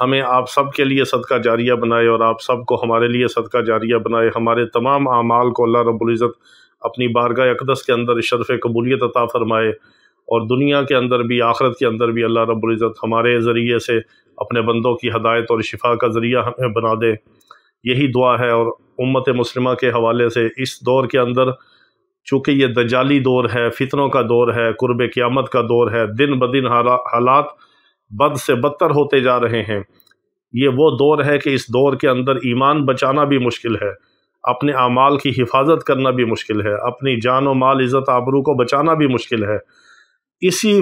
ہمیں آپ سب کے لیے صدقہ جاریہ بنائے اور آپ سب کو ہمارے لیے صدقہ جاریہ بنائے، ہمارے تمام اعمال کو اللہ رب العزت اپنی بارگاہ اقدس کے اندر شرف قبولیت عطا فرمائے، اور دنیا کے اندر بھی آخرت کے اندر بھی اللہ رب العزت ہمارے ذریعے سے اپنے بندوں کی ہدایت اور شفا کا ذریعہ ہمیں بنا دے، یہی دعا ہے۔ اور امت مسلمہ کے حوالے سے اس دور کے اندر چونکہ یہ دجالی دور ہے، فتنوں کا دور ہے، قرب قیامت کا دور ہے، دن بدن حالات بد سے بدتر ہوتے جا رہے ہیں، یہ وہ دور ہے کہ اس دور کے اندر ایمان بچانا بھی مشکل ہے، اپنے اعمال کی حفاظت کرنا بھی مشکل ہے، اپنی جان و مال عزت آبرو کو بچانا بھی مشکل ہے۔ اسی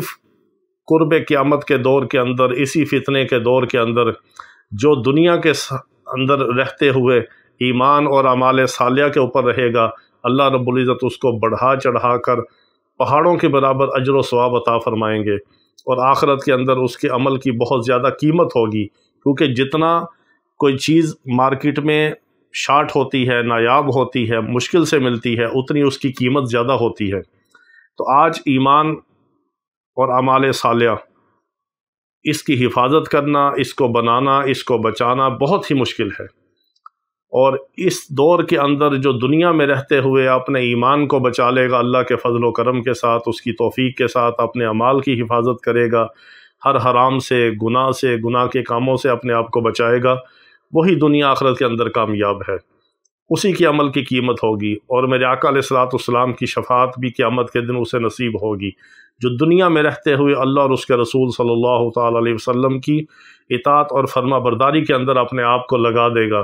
قرب قیامت کے دور کے اندر، اسی فتنے کے دور کے اندر، جو دنیا کے اندر رہتے ہوئے ایمان اور اعمال صالحہ کے اوپر رہے گا، اللہ رب العزت اس کو بڑھا چڑھا کر پہاڑوں کے برابر اجر و ثواب عطا فرمائیں گے، اور آخرت کے اندر اس کے عمل کی بہت زیادہ قیمت ہوگی، کیونکہ جتنا کوئی چیز مارکیٹ میں شارٹ ہوتی ہے، نایاب ہوتی ہے، مشکل سے ملتی ہے، اتنی اس کی قیمت زیادہ ہوتی ہے۔ تو آج ایمان اور اعمال صالحہ، اس کی حفاظت کرنا، اس کو بنانا، اس کو بچانا بہت ہی مشکل ہے، اور اس دور کے اندر جو دنیا میں رہتے ہوئے اپنے ایمان کو بچا لے گا اللہ کے فضل و کرم کے ساتھ، اس کی توفیق کے ساتھ اپنے اعمال کی حفاظت کرے گا، ہر حرام سے، گناہ کے کاموں سے اپنے آپ کو بچائے گا، وہی دنیا آخرت کے اندر کامیاب ہے، اسی کی عمل کی قیمت ہوگی، اور میرے آقا علیہ الصلوۃ والسلام کی شفاعت بھی قیامت کے دن اسے نصیب ہوگی، جو دنیا میں رہتے ہوئے اللہ اور اس کے رسول صلی اللہ تعالیٰ علیہ وسلم کی اطاعت اور فرما برداری کے اندر اپنے آپ کو لگا دے گا،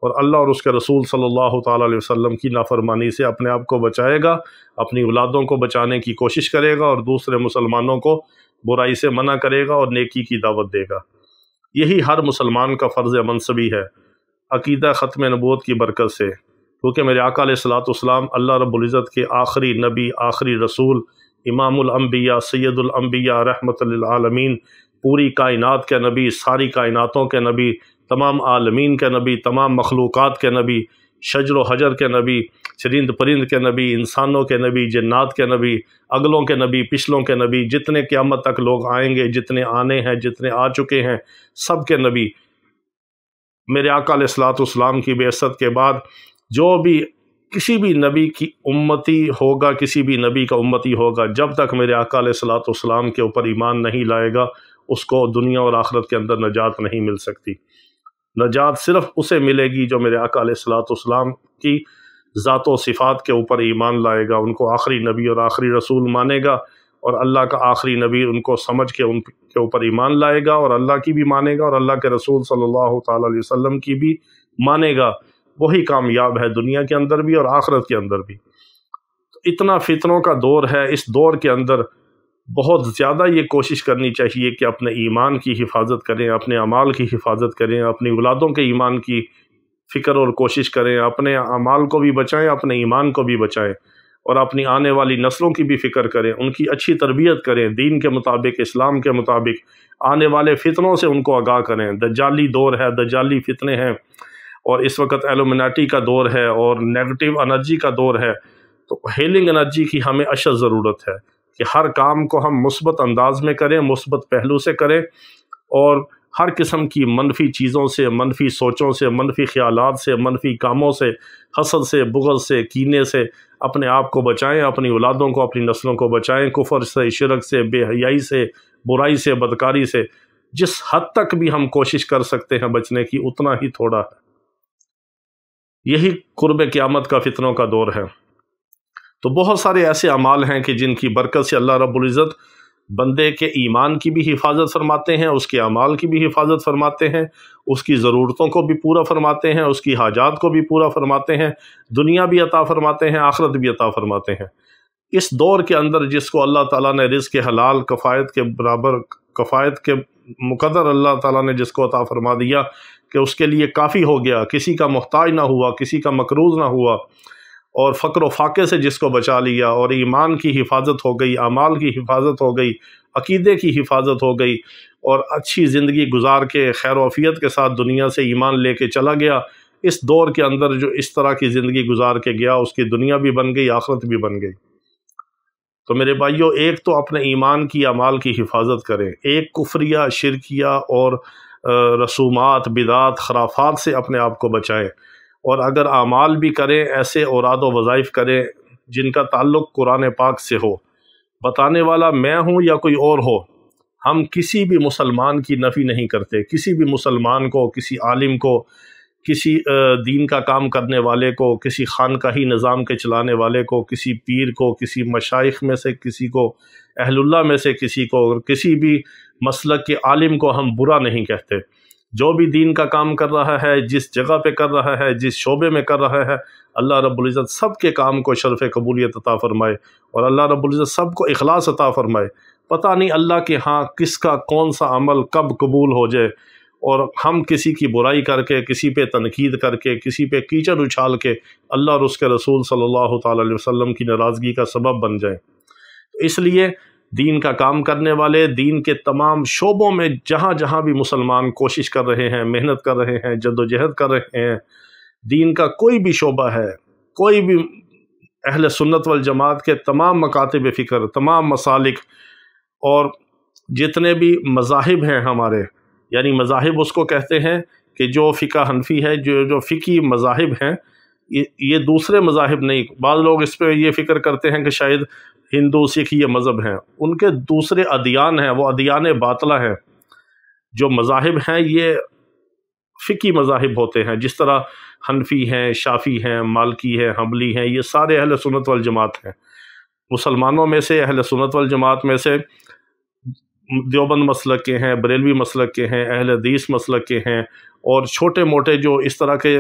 اور اللہ اور اس کے رسول صلی اللہ تعالیٰ علیہ وسلم کی نافرمانی سے اپنے آپ کو بچائے گا، اپنی اولادوں کو بچانے کی کوشش کرے گا، اور دوسرے مسلمانوں کو برائی سے منع کرے گا اور نیکی کی دعوت دے گا۔ یہی ہر مسلمان کا فرض منصبی ہے، عقیدہ ختم نبوت کی برکت سے، کیونکہ میرے آقا علیہ الصلوۃ والسلام اللہ رب العزت کے آخری نبی، آخری رسول، امام الانبیاء، سید الانبیاء، رحمت للعالمین، پوری کائنات کے نبی، ساری کائناتوں کے نبی، تمام عالمین کے نبی، تمام مخلوقات کے نبی، شجر و حجر کے نبی، چرند پرند کے نبی، انسانوں کے نبی، جنات کے نبی، اگلوں کے نبی، پچھلوں کے نبی، جتنے قیامت تک لوگ آئیں گے، جتنے آنے ہیں، جتنے آ چکے ہیں، سب کے نبی، میرے آقا علیہ الصلوۃ والسلام کی بعثت کے بعد جو بھی کسی بھی نبی کی امتی ہوگا، کسی بھی نبی کا امتی ہوگا، جب تک میرے آقا علیہ الصلوۃ والسلام کے اوپر ایمان نہیں لائے گا، اس کو دنیا اور آخرت کے اندر نجات نہیں مل سکتی۔ نجات صرف اسے ملے گی جو میرے آقا علیہ الصلوۃ والسلام کی ذات و صفات کے اوپر ایمان لائے گا، ان کو آخری نبی اور آخری رسول مانے گا، اور اللہ کا آخری نبی ان کو سمجھ کے ان کے اوپر ایمان لائے گا، اور اللہ کی بھی مانے گا، اور اللہ کے رسول صلی اللہ تعالیٰ علیہ وسلم کی بھی مانے گا، وہی کامیاب ہے دنیا کے اندر بھی اور آخرت کے اندر بھی۔ اتنا فتنوں کا دور ہے، اس دور کے اندر بہت زیادہ یہ کوشش کرنی چاہیے کہ اپنے ایمان کی حفاظت کریں، اپنے اعمال کی حفاظت کریں، اپنی اولادوں کے ایمان کی فکر اور کوشش کریں، اپنے اعمال کو بھی بچائیں، اپنے ایمان کو بھی بچائیں، اور اپنی آنے والی نسلوں کی بھی فکر کریں، ان کی اچھی تربیت کریں، دین کے مطابق، اسلام کے مطابق، آنے والے فتنوں سے ان کو آگاہ کریں۔ دجالی دور ہے، دجالی فتنے ہیں، اور اس وقت ایلومیناٹی کا دور ہے اور نیگیٹو انرجی کا دور ہے، تو ہیلنگ انرجی کی ہمیں اشد ضرورت ہے کہ ہر کام کو ہم مثبت انداز میں کریں، مثبت پہلو سے کریں، اور ہر قسم کی منفی چیزوں سے، منفی سوچوں سے، منفی خیالات سے، منفی کاموں سے، حسد سے، بغض سے، کینے سے اپنے آپ کو بچائیں، اپنی اولادوں کو، اپنی نسلوں کو بچائیں، کفر سے، شرک سے، بے حیائی سے، برائی سے، بدکاری سے۔ جس حد تک بھی ہم کوشش کر سکتے ہیں بچنے کی، اتنا ہی تھوڑا ہے۔ یہی قرب قیامت کا فتنوں کا دور ہے۔ تو بہت سارے ایسے اعمال ہیں کہ جن کی برکت سے اللہ رب العزت بندے کے ایمان کی بھی حفاظت فرماتے ہیں، اس کے اعمال کی بھی حفاظت فرماتے ہیں، اس کی ضرورتوں کو بھی پورا فرماتے ہیں، اس کی حاجات کو بھی پورا فرماتے ہیں، دنیا بھی عطا فرماتے ہیں، آخرت بھی عطا فرماتے ہیں۔ اس دور کے اندر جس کو اللہ تعالیٰ نے رزق حلال کفایت کے برابر، کفایت کے مقدر اللہ تعالیٰ نے جس کو عطا فرما دیا کہ اس کے لیے کافی ہو گیا، کسی کا محتاج نہ ہوا، کسی کا مقروض نہ ہوا، اور فقر و فاقے سے جس کو بچا لیا، اور ایمان کی حفاظت ہو گئی، اعمال کی حفاظت ہو گئی، عقیدے کی حفاظت ہو گئی، اور اچھی زندگی گزار کے خیر و عافیت کے ساتھ دنیا سے ایمان لے کے چلا گیا۔ اس دور کے اندر جو اس طرح کی زندگی گزار کے گیا، اس کی دنیا بھی بن گئی، آخرت بھی بن گئی۔ تو میرے بھائیوں، ایک تو اپنے ایمان کی، اعمال کی حفاظت کریں، ایک کفریہ، شرکیہ اور رسومات، بدعات، خرافات سے اپنے آپ کو بچائیں، اور اگر اعمال بھی کریں ایسے اوراد و وظائف کریں جن کا تعلق قرآن پاک سے ہو، بتانے والا میں ہوں یا کوئی اور ہو، ہم کسی بھی مسلمان کی نفی نہیں کرتے، کسی بھی مسلمان کو، کسی عالم کو، کسی دین کا کام کرنے والے کو، کسی خانقاہی نظام کے چلانے والے کو، کسی پیر کو، کسی مشائخ میں سے کسی کو، اہل اللہ میں سے کسی کو، کسی بھی مسلک کے عالم کو ہم برا نہیں کہتے۔ جو بھی دین کا کام کر رہا ہے، جس جگہ پہ کر رہا ہے، جس شعبے میں کر رہا ہے، اللہ رب العزت سب کے کام کو شرف قبولیت عطا فرمائے، اور اللہ رب العزت سب کو اخلاص عطا فرمائے۔ پتہ نہیں اللہ کے ہاں کس کا کون سا عمل کب قبول ہو جائے، اور ہم کسی کی برائی کر کے، کسی پہ تنقید کر کے، کسی پہ کیچڑ اچھال کے اللہ اور اس کے رسول صلی اللہ تعالی علیہ وسلم کی ناراضگی کا سبب بن جائیں۔ اس لیے دین کا کام کرنے والے، دین کے تمام شعبوں میں جہاں جہاں بھی مسلمان کوشش کر رہے ہیں، محنت کر رہے ہیں، جد و جہد کر رہے ہیں، دین کا کوئی بھی شعبہ ہے، کوئی بھی، اہل سنت والجماعت کے تمام مکاتب فکر، تمام مسالک، اور جتنے بھی مذاہب ہیں ہمارے، یعنی مذاہب اس کو کہتے ہیں کہ جو فقہ حنفی ہے، جو فقہی مذاہب ہیں، یہ دوسرے مذاہب نہیں۔ بعض لوگ اس پہ یہ فکر کرتے ہیں کہ شاید ہندو، سکھ یہ مذہب ہیں، ان کے دوسرے ادیان ہیں، وہ ادیان باطلہ ہیں۔ جو مذاہب ہیں یہ فقہی مذاہب ہوتے ہیں، جس طرح حنفی ہیں، شافی ہیں، مالکی ہیں، حنبلی ہیں، یہ سارے اہل سنت والجماعت ہیں۔ مسلمانوں میں سے، اہل سنت والجماعت میں سے دیوبند مسلک کے ہیں، بریلوی مسلک کے ہیں، اہل حدیث مسلک کے ہیں، اور چھوٹے موٹے جو اس طرح کے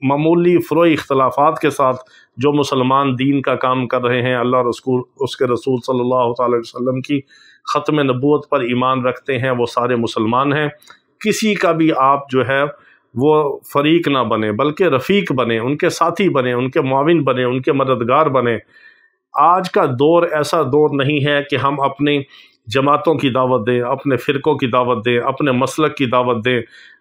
معمولی فروعی اختلافات کے ساتھ جو مسلمان دین کا کام کر رہے ہیں، اللہ رسول، اس کے رسول صلی اللہ تعالی علیہ وسلم کی ختم نبوت پر ایمان رکھتے ہیں، وہ سارے مسلمان ہیں۔ کسی کا بھی آپ جو ہے وہ فریق نہ بنے، بلکہ رفیق بنے، ان کے ساتھی بنے، ان کے معاون بنے، ان کے مددگار بنے۔ آج کا دور ایسا دور نہیں ہے کہ ہم اپنی جماعتوں کی دعوت دیں، اپنے فرقوں کی دعوت دیں، اپنے مسلک کی دعوت دیں،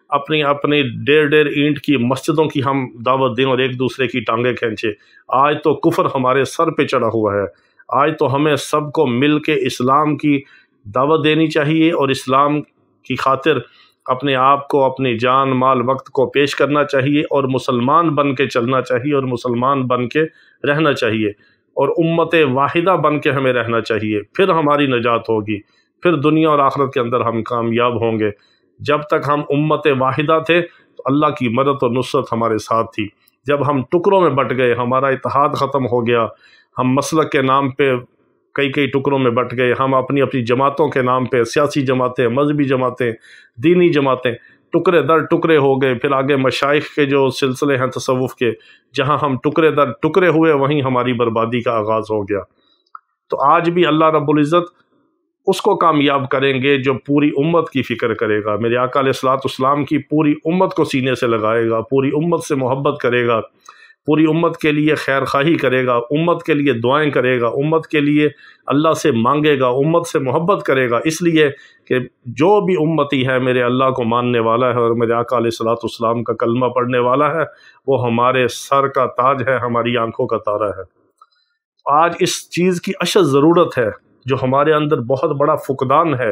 اپنی ڈیر اینٹ کی مسجدوں کی ہم دعوت دیں اور ایک دوسرے کی ٹانگیں کھینچے۔ آج تو کفر ہمارے سر پہ چڑھا ہوا ہے۔ آج تو ہمیں سب کو مل کے اسلام کی دعوت دینی چاہیے، اور اسلام کی خاطر اپنے آپ کو، اپنی جان، مال، وقت کو پیش کرنا چاہیے، اور مسلمان بن کے چلنا چاہیے، اور مسلمان بن کے رہنا چاہیے، اور امت واحدہ بن کے ہمیں رہنا چاہیے۔ پھر ہماری نجات ہوگی، پھر دنیا اور آخرت کے اندر ہم کامیاب ہوں گے۔ جب تک ہم امت واحدہ تھے تو اللہ کی مدد اور نصرت ہمارے ساتھ تھی۔ جب ہم ٹکڑوں میں بٹ گئے، ہمارا اتحاد ختم ہو گیا، ہم مسلک کے نام پہ کئی ٹکڑوں میں بٹ گئے، ہم اپنی جماعتوں کے نام پہ، سیاسی جماعتیں، مذہبی جماعتیں، دینی جماعتیں، ٹکڑے در ٹکڑے ہو گئے۔ پھر آگے مشائخ کے جو سلسلے ہیں تصوف کے، جہاں ہم ٹکڑے در ٹکڑے ہوئے، وہیں ہماری بربادی کا آغاز ہو گیا۔ تو آج بھی اللہ رب العزت اس کو کامیاب کریں گے جو پوری امت کی فکر کرے گا۔ میرے آقا علیہ الصلوۃ والسلام کی پوری امت کو سینے سے لگائے گا، پوری امت سے محبت کرے گا، پوری امت کے لیے خیر خواہی کرے گا، امت کے لیے دعائیں کرے گا، امت کے لیے اللہ سے مانگے گا، امت سے محبت کرے گا، اس لیے کہ جو بھی امتی ہے میرے اللہ کو ماننے والا ہے اور میرے آقا علیہ الصلوۃ والسلام کا کلمہ پڑھنے والا ہے، وہ ہمارے سر کا تاج ہے، ہماری آنکھوں کا تارا ہے۔ آج اس چیز کی اشد ضرورت ہے جو ہمارے اندر بہت بڑا فقدان ہے۔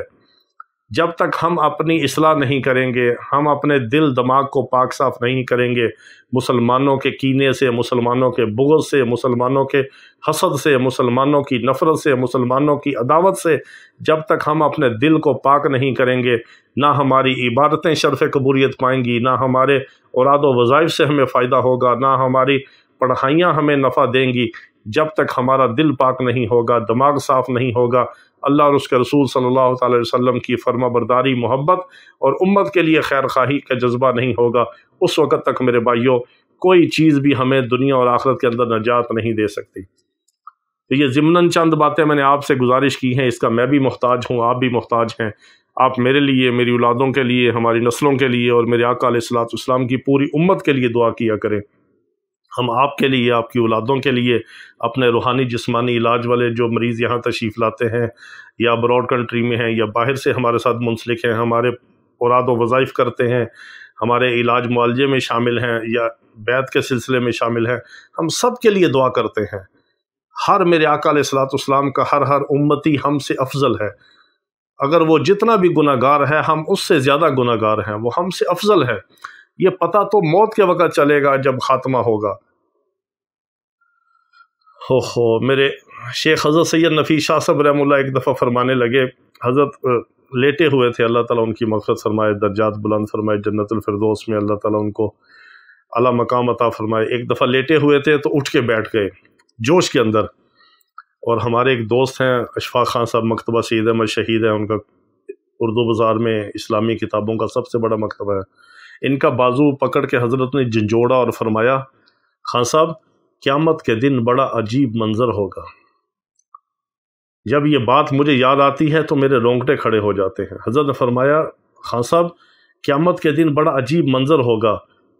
جب تک ہم اپنی اصلاح نہیں کریں گے، ہم اپنے دل دماغ کو پاک صاف نہیں کریں گے، مسلمانوں کے کینے سے، مسلمانوں کے بغض سے، مسلمانوں کے حسد سے، مسلمانوں کی نفرت سے، مسلمانوں کی عداوت سے، جب تک ہم اپنے دل کو پاک نہیں کریں گے، نہ ہماری عبادتیں شرف قبولیت پائیں گی، نہ ہمارے اوراد و وظائف سے ہمیں فائدہ ہوگا، نہ ہماری پڑھائیاں ہمیں نفع دیں گی۔ جب تک ہمارا دل پاک نہیں ہوگا، دماغ صاف نہیں ہوگا، اللہ اور اس کے رسول صلی اللہ تعالی علیہ وسلم کی فرما برداری، محبت اور امت کے لیے خیر خواہی کا جذبہ نہیں ہوگا، اس وقت تک میرے بھائیوں کوئی چیز بھی ہمیں دنیا اور آخرت کے اندر نجات نہیں دے سکتی۔ تو یہ ضمناً چند باتیں میں نے آپ سے گزارش کی ہیں، اس کا میں بھی محتاج ہوں، آپ بھی محتاج ہیں۔ آپ میرے لیے، میری اولادوں کے لیے، ہماری نسلوں کے لیے اور میرے آقا علیہ الصلوۃ والسلام کی پوری امت کے لیے دعا کیا کریں۔ ہم آپ کے لیے، آپ کی اولادوں کے لیے، اپنے روحانی جسمانی علاج والے جو مریض یہاں تشریف لاتے ہیں یا ابراڈ کنٹری میں ہیں یا باہر سے ہمارے ساتھ منسلک ہیں، ہمارے اوراد و وظائف کرتے ہیں، ہمارے علاج معالجے میں شامل ہیں یا بیعت کے سلسلے میں شامل ہیں، ہم سب کے لیے دعا کرتے ہیں۔ ہر میرے آقا علیہ الصلوۃ والسلام کا ہر امتی ہم سے افضل ہے۔ اگر وہ جتنا بھی گناہ گار ہے ہم اس سے زیادہ گناہ گار ہیں، وہ ہم سے افضل ہے، یہ پتہ تو موت کے وقت چلے گا جب خاتمہ ہوگا۔ میرے شیخ حضرت سید نفیس شاہ صاحب رحمہ اللہ ایک دفعہ فرمانے لگے، حضرت لیٹے ہوئے تھے، اللہ تعالیٰ ان کی مغفرت فرمائے، درجات بلند فرمائے، جنت الفردوس میں اللہ تعالیٰ ان کو اعلیٰ مقام عطا فرمائے۔ ایک دفعہ لیٹے ہوئے تھے تو اٹھ کے بیٹھ گئے جوش کے اندر، اور ہمارے ایک دوست ہیں اشفاق خان صاحب، مکتبہ سید احمد شہید ہے ان کا، اردو بازار میں اسلامی کتابوں کا سب سے بڑا مکتبہ ہے، ان کا بازو پکڑ کے حضرت نے جھنجھوڑا اور فرمایا، خان صاحب قیامت کے دن بڑا عجیب منظر ہوگا۔ جب یہ بات مجھے یاد آتی ہے تو میرے رونگٹے کھڑے ہو جاتے ہیں۔ حضرت نے فرمایا، خان صاحب قیامت کے دن بڑا عجیب منظر ہوگا،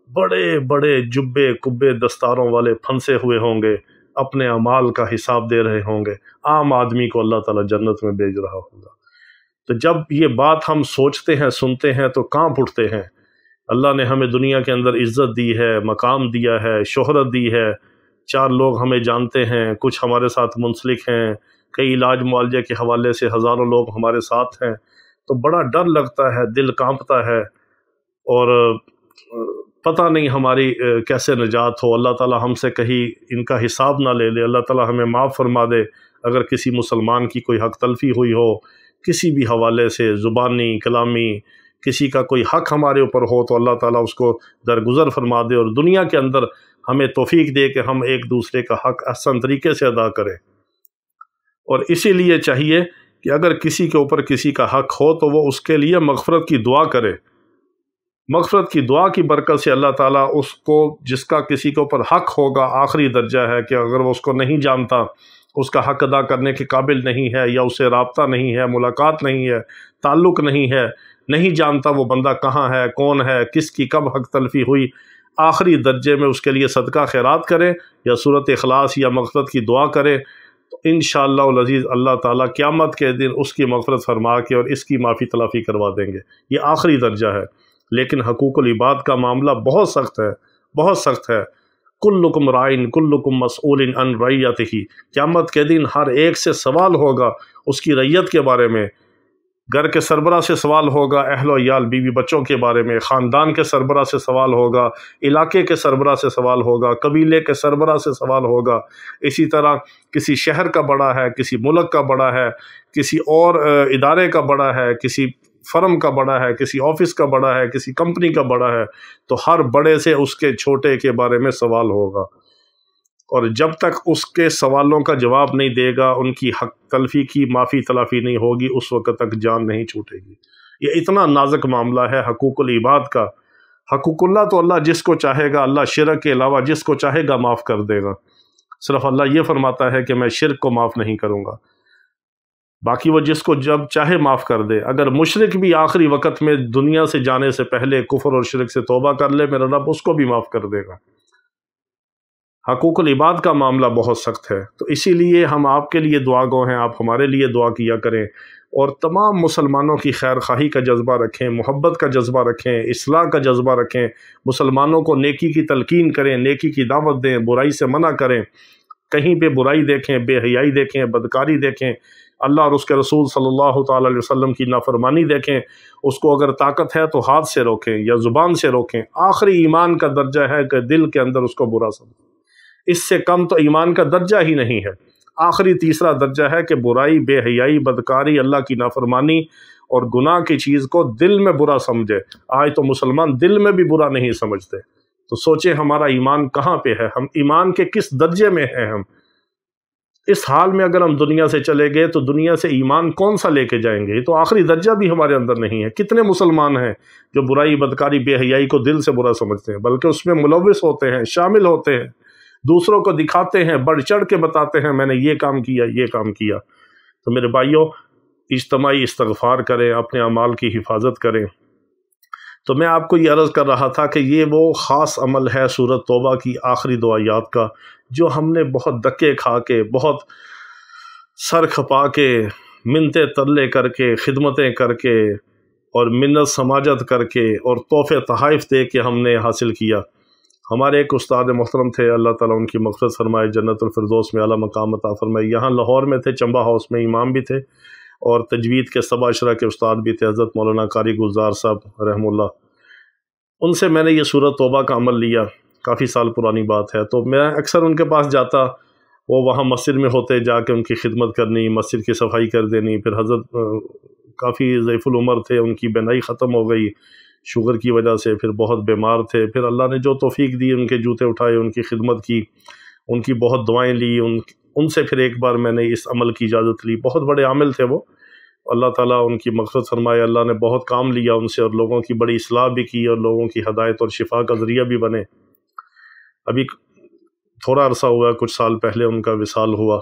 بڑے بڑے جبے کبے دستاروں والے پھنسے ہوئے ہوں گے، اپنے اعمال کا حساب دے رہے ہوں گے، عام آدمی کو اللہ تعالیٰ جنت میں بھیج رہا ہوگا۔ تو جب یہ بات ہم سوچتے ہیں، سنتے ہیں تو کانپ اٹھتے ہیں۔ اللہ نے ہمیں دنیا کے اندر عزت دی ہے، مقام دیا ہے، شہرت دی ہے، 4 لوگ ہمیں جانتے ہیں، کچھ ہمارے ساتھ منسلک ہیں، کئی علاج معالجے کے حوالے سے ہزاروں لوگ ہمارے ساتھ ہیں، تو بڑا ڈر لگتا ہے، دل کانپتا ہے، اور پتہ نہیں ہماری کیسے نجات ہو۔ اللہ تعالیٰ ہم سے کہیں ان کا حساب نہ لے لے، اللہ تعالیٰ ہمیں معاف فرما دے۔ اگر کسی مسلمان کی کوئی حق تلفی ہوئی ہو کسی بھی حوالے سے، زبانی کلامی، کسی کا کوئی حق ہمارے اوپر ہو، تو اللہ تعالیٰ اس کو درگزر فرما دے، اور دنیا کے اندر ہمیں توفیق دے کہ ہم ایک دوسرے کا حق احسن طریقے سے ادا کریں۔ اور اسی لیے چاہیے کہ اگر کسی کے اوپر کسی کا حق ہو تو وہ اس کے لیے مغفرت کی دعا کرے۔ مغفرت کی دعا کی برکت سے اللہ تعالیٰ اس کو، جس کا کسی کے اوپر حق ہوگا، آخری درجہ ہے کہ اگر وہ اس کو نہیں جانتا، اس کا حق ادا کرنے کے قابل نہیں ہے، یا اسے رابطہ نہیں ہے، ملاقات نہیں ہے، تعلق نہیں ہے، نہیں جانتا وہ بندہ کہاں ہے، کون ہے، کس کی کب حق تلفی ہوئی، آخری درجے میں اس کے لیے صدقہ خیرات کرے یا سورۃ اخلاص یا مغفرت کی دعا کرے، تو انشاءاللہ العزیز اللہ تعالیٰ قیامت کے دن اس کی مغفرت فرما کے اور اس کی معافی تلافی کروا دیں گے۔ یہ آخری درجہ ہے۔ لیکن حقوق العباد کا معاملہ بہت سخت ہے، بہت سخت ہے۔ کلکم رائن کلکم مسئول عن رعیتہ، قیامت کے دن ہر ایک سے سوال ہوگا اس کی رعیت کے بارے میں۔ گھر کے سربراہ سے سوال ہوگا، اہل و عیال بیوی بچوں کے بارے میں، خاندان کے سربراہ سے سوال ہوگا، علاقے کے سربراہ سے سوال ہوگا، قبیلے کے سربراہ سے سوال ہوگا، اسی طرح کسی شہر کا بڑا ہے، کسی ملک کا بڑا ہے، کسی اور ادارے کا بڑا ہے، کسی فرم کا بڑا ہے، کسی آفس کا بڑا ہے، کسی کمپنی کا بڑا ہے، تو ہر بڑے سے اس کے چھوٹے کے بارے میں سوال ہوگا، اور جب تک اس کے سوالوں کا جواب نہیں دے گا، ان کی حق تلفی کی معافی تلافی نہیں ہوگی، اس وقت تک جان نہیں چھوٹے گی۔ یہ اتنا نازک معاملہ ہے حقوق العباد کا۔ حقوق اللہ تو اللہ جس کو چاہے گا، اللہ شرک کے علاوہ جس کو چاہے گا معاف کر دے گا، صرف اللہ یہ فرماتا ہے کہ میں شرک کو معاف نہیں کروں گا، باقی وہ جس کو جب چاہے معاف کر دے۔ اگر مشرک بھی آخری وقت میں دنیا سے جانے سے پہلے کفر اور شرک سے توبہ کر لے، میرا رب اس کو بھی معاف کر دے گا۔ حقوق العباد کا معاملہ بہت سخت ہے، تو اسی لیے ہم آپ کے لیے دعا گو ہیں، آپ ہمارے لیے دعا کیا کریں، اور تمام مسلمانوں کی خیر خواہی کا جذبہ رکھیں، محبت کا جذبہ رکھیں، اصلاح کا جذبہ رکھیں، مسلمانوں کو نیکی کی تلقین کریں، نیکی کی دعوت دیں، برائی سے منع کریں، کہیں پہ برائی دیکھیں، بے حیائی دیکھیں، بدکاری دیکھیں، اللہ اور اس کے رسول صلی اللہ تعالیٰ علیہ وسلم کی نافرمانی دیکھیں، اس کو اگر طاقت ہے تو ہاتھ سے روکیں یا زبان سے روکیں۔ آخری ایمان کا درجہ ہے کہ دل کے اندر اس کو برا سمجھیں، اس سے کم تو ایمان کا درجہ ہی نہیں ہے۔ آخری تیسرا درجہ ہے کہ برائی، بے حیائی، بدکاری، اللہ کی نافرمانی اور گناہ کی چیز کو دل میں برا سمجھے۔ آج تو مسلمان دل میں بھی برا نہیں سمجھتے، تو سوچیں ہمارا ایمان کہاں پہ ہے، ہم ایمان کے کس درجے میں ہیں۔ ہم اس حال میں اگر ہم دنیا سے چلے گئے تو دنیا سے ایمان کون سا لے کے جائیں گے؟ یہ تو آخری درجہ بھی ہمارے اندر نہیں ہے۔ کتنے مسلمان ہیں جو برائی، بدکاری، بے حیائی کو دل سے برا سمجھتے ہیں، بلکہ اس میں ملوث ہوتے ہیں، شامل ہوتے ہیں، دوسروں کو دکھاتے ہیں، بڑھ چڑھ کے بتاتے ہیں میں نے یہ کام کیا، یہ کام کیا۔ تو میرے بھائیوں، اجتماعی استغفار کریں، اپنے اعمال کی حفاظت کریں۔ تو میں آپ کو یہ عرض کر رہا تھا کہ یہ وہ خاص عمل ہے سورۃ توبہ کی آخری دعایات کا، جو ہم نے بہت دکے کھا کے، بہت سر کھپا کے، منتیں ترلے کر کے، خدمتیں کر کے اور منت سماجت کر کے اور تحفے تحائف دے کے ہم نے حاصل کیا۔ ہمارے ایک استاد محترم تھے، اللہ تعالیٰ ان کی مغفرت فرمائے، جنت الفردوس میں اعلیٰ مقام عطا فرمائے، یہاں لاہور میں تھے، چمبا ہاؤس میں امام بھی تھے، اور تجوید کے 7 اشرا کے استاد بھی تھے حضرت مولانا قاری گلزار صاحب رحم اللہ، ان سے میں نے یہ سورۃ توبہ کا عمل لیا، کافی سال پرانی بات ہے۔ تو میں اکثر ان کے پاس جاتا، وہ وہاں مسجد میں ہوتے، جا کے ان کی خدمت کرنی، مسجد کی صفائی کر دینی۔ پھر حضرت کافی ضعیف العمر تھے، ان کی بینائی ختم ہو گئی شوگر کی وجہ سے، پھر بہت بیمار تھے۔ پھر اللہ نے جو توفیق دی، ان کے جوتے اٹھائے، ان کی خدمت کی، ان کی بہت دعائیں لی، ان سے پھر ایک بار میں نے اس عمل کی اجازت لی۔ بہت بڑے عامل تھے وہ، اللہ تعالیٰ ان کی مغفرت فرمائے۔ اللہ نے بہت کام لیا ان سے، اور لوگوں کی بڑی اصلاح بھی کی، اور لوگوں کی ہدایت اور شفا کا ذریعہ بھی بنے۔ ابھی تھوڑا عرصہ ہوا، کچھ سال پہلے ان کا وصال ہوا۔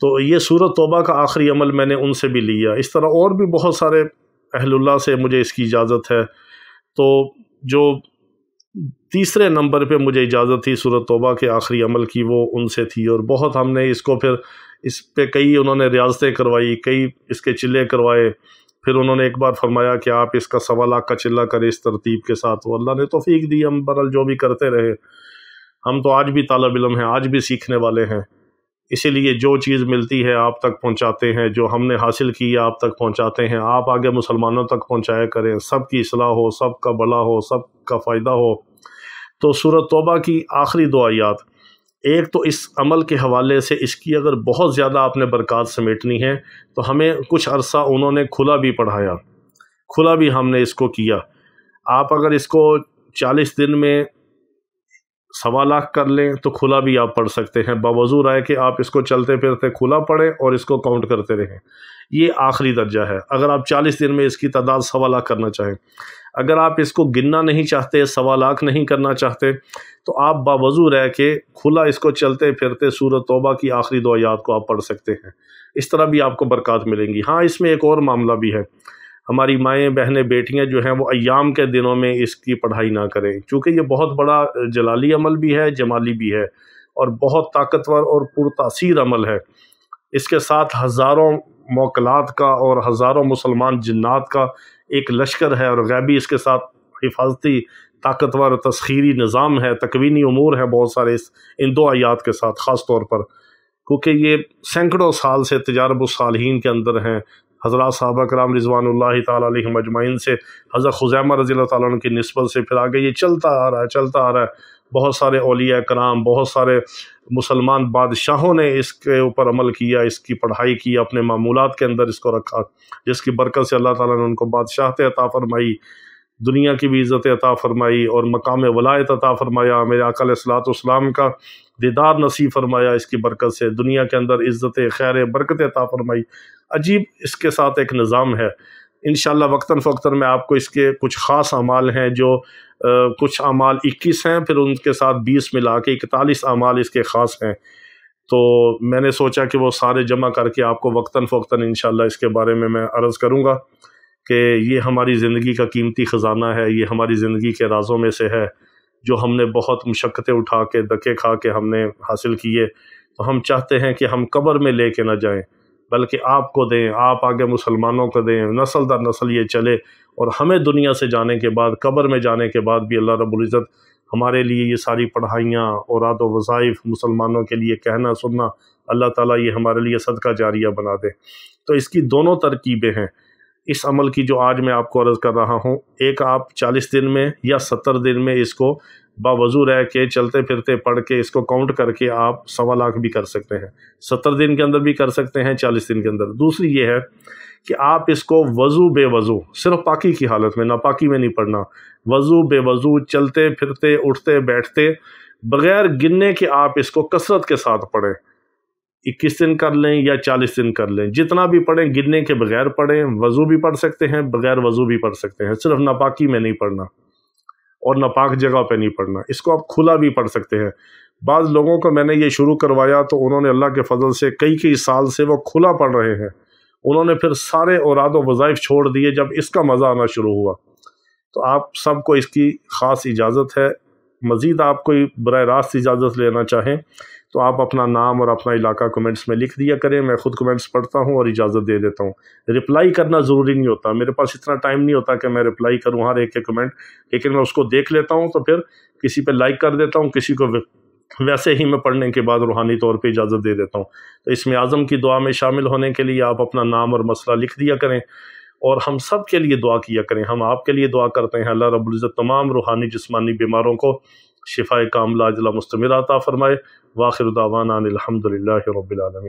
تو یہ سورۃ توبہ کا آخری عمل میں نے ان سے بھی لیا۔ اس طرح اور بھی بہت سارے اہل اللہ سے مجھے اس کی اجازت ہے۔ تو جو تیسرے نمبر پہ مجھے اجازت تھی سورۃ توبہ کے آخری عمل کی، وہ ان سے تھی، اور بہت ہم نے اس کو پھر اس پہ کئی انہوں نے ریاضتیں کروائی، کئی اس کے چلے کروائے۔ پھر انہوں نے ایک بار فرمایا کہ آپ اس کا 1.25 لاکھ کا چلہ کریں اس ترتیب کے ساتھ۔ وہ اللہ نے توفیق دی، ہم برحال جو بھی کرتے رہے۔ ہم تو آج بھی طالب علم ہیں، آج بھی سیکھنے والے ہیں، اسی لیے جو چیز ملتی ہے آپ تک پہنچاتے ہیں، جو ہم نے حاصل کی آپ تک پہنچاتے ہیں۔ آپ آگے مسلمانوں تک پہنچایا کریں، سب کی اصلاح ہو، سب کا بھلا ہو، سب کا فائدہ ہو۔ تو سورۃ توبہ کی آخری 2 آیات، ایک تو اس عمل کے حوالے سے اس کی اگر بہت زیادہ آپ نے برکات سمیٹنی ہے تو ہمیں کچھ عرصہ انہوں نے کھلا بھی پڑھایا، کھلا بھی ہم نے اس کو کیا۔ آپ اگر اس کو 40 دن میں 1.25 لاکھ کر لیں تو کھلا بھی آپ پڑھ سکتے ہیں، باوضو رائے کہ آپ اس کو چلتے پھرتے کھلا پڑھیں اور اس کو کاؤنٹ کرتے رہیں۔ یہ آخری درجہ ہے۔ اگر آپ 40 دن میں اس کی تعداد 1.25 لاکھ کرنا چاہیں، اگر آپ اس کو گننا نہیں چاہتے، 1.25 لاکھ نہیں کرنا چاہتے، تو آپ باوضو رہ کے کھلا اس کو چلتے پھرتے سورۃ توبہ کی آخری 2 آیات کو آپ پڑھ سکتے ہیں۔ اس طرح بھی آپ کو برکات ملیں گی۔ ہاں، اس میں ایک اور معاملہ بھی ہے، ہماری مائیں بہنیں بیٹیاں جو ہیں وہ ایام کے دنوں میں اس کی پڑھائی نہ کریں، چونکہ یہ بہت بڑا جلالی عمل بھی ہے، جمالی بھی ہے، اور بہت طاقتور اور پرتاثیر عمل ہے۔ اس کے ساتھ ہزاروں موکلات کا اور ہزاروں مسلمان جنات کا ایک لشکر ہے، اور غیبی اس کے ساتھ حفاظتی طاقتور تسخیری نظام ہے، تکوینی امور ہے بہت سارے ان 2 آیات کے ساتھ، خاص طور پر کیونکہ یہ سینکڑوں سال سے تجارب الصالحین کے اندر ہیں۔ حضرات صحابہ کرام رضوان اللہ تعالیٰ علیہم اجمعین سے حضرت خزیمہ رضی اللہ تعالیٰ عنہ کی نسبت سے پھر آگے یہ چلتا آ رہا ہے۔ بہت سارے اولیاء کرام، بہت سارے مسلمان بادشاہوں نے اس کے اوپر عمل کیا، اس کی پڑھائی کی، اپنے معمولات کے اندر اس کو رکھا، جس کی برکت سے اللہ تعالیٰ نے ان کو بادشاہت عطا فرمائی، دنیا کی بھی عزت عطا فرمائی، اور مقام ولایت عطا فرمایا۔ میرے آقا علیہ الصلوۃ والسلام کا دیدار نصیب فرمایا، اس کی برکت سے دنیا کے اندر عزت، خیر، برکت عطا فرمائی۔ عجیب اس کے ساتھ ایک نظام ہے۔ انشاءاللہ وقتاً فوقتاً میں آپ کو اس کے کچھ خاص اعمال ہیں، جو کچھ اعمال 21 ہیں، پھر ان کے ساتھ 20 ملا کے 41 اعمال اس کے خاص ہیں۔ تو میں نے سوچا کہ وہ سارے جمع کر کے آپ کو وقتاً فوقتاً انشاءاللہ اس کے بارے میں عرض کروں گا کہ یہ ہماری زندگی کا قیمتی خزانہ ہے، یہ ہماری زندگی کے رازوں میں سے ہے، جو ہم نے بہت مشقتیں اٹھا کے، دھکے کھا کے ہم نے حاصل کیے۔ تو ہم چاہتے ہیں کہ ہم قبر میں لے کے نہ جائیں، بلکہ آپ کو دیں، آپ آگے مسلمانوں کو دیں، نسل در نسل یہ چلے، اور ہمیں دنیا سے جانے کے بعد، قبر میں جانے کے بعد بھی اللہ رب العزت ہمارے لیے یہ ساری پڑھائیاں، اوراد و وظائف مسلمانوں کے لیے کہنا سننا، اللہ تعالیٰ یہ ہمارے لیے صدقہ جاریہ بنا دے۔ تو اس کی دونوں ترکیبیں ہیں اس عمل کی جو آج میں آپ کو عرض کر رہا ہوں۔ ایک آپ 40 دن میں یا 70 دن میں اس کو باوضو رہ کے چلتے پھرتے پڑھ کے اس کو کاؤنٹ کر کے آپ 1.25 لاکھ بھی کر سکتے ہیں، 70 دن کے اندر بھی کر سکتے ہیں، 40 دن کے اندر۔ دوسری یہ ہے کہ آپ اس کو وضو بے وضو، صرف پاکی کی حالت میں، ناپاکی میں نہیں پڑھنا، وضو بے وضو چلتے پھرتے اٹھتے بیٹھتے بغیر گننے کے آپ اس کو کثرت کے ساتھ پڑھیں۔ 21 دن کر لیں یا 40 دن کر لیں، جتنا بھی پڑھیں گننے کے بغیر پڑھیں۔ وضو بھی پڑھ سکتے ہیں، بغیر وضو بھی پڑھ سکتے ہیں، صرف ناپاکی میں نہیں پڑھنا اور ناپاک جگہ پہ نہیں پڑھنا۔ اس کو آپ کھلا بھی پڑھ سکتے ہیں۔ بعض لوگوں کو میں نے یہ شروع کروایا تو انہوں نے اللہ کے فضل سے کئی سال سے وہ کھلا پڑھ رہے ہیں، انہوں نے پھر سارے اوراد و وظائف چھوڑ دیے جب اس کا مزہ آنا شروع ہوا۔ تو آپ سب کو اس کی خاص اجازت ہے۔ مزید آپ کوئی براہ راست اجازت لینا چاہیں تو آپ اپنا نام اور اپنا علاقہ کمنٹس میں لکھ دیا کریں، میں خود کمنٹس پڑھتا ہوں اور اجازت دے دیتا ہوں۔ رپلائی کرنا ضروری نہیں ہوتا، میرے پاس اتنا ٹائم نہیں ہوتا کہ میں رپلائی کروں ہر ایک کے کمنٹ، لیکن میں اس کو دیکھ لیتا ہوں تو پھر کسی پہ لائک کر دیتا ہوں، کسی کو ویسے ہی میں پڑھنے کے بعد روحانی طور پہ اجازت دے دیتا ہوں۔ تو اسم اعظم کی دعا میں شامل ہونے کے لیے آپ اپنا نام اور مسئلہ لکھ دیا کریں، اور ہم سب کے لیے دعا کیا کریں۔ ہم آپ کے لیے دعا کرتے ہیں، اللہ رب العزت تمام روحانی جسمانی بیماروں کو شفائے کاملہ عاجلہ مستمرہ عطا فرمائے۔ وآخر دعوانا ان الحمد للہ رب العالمین۔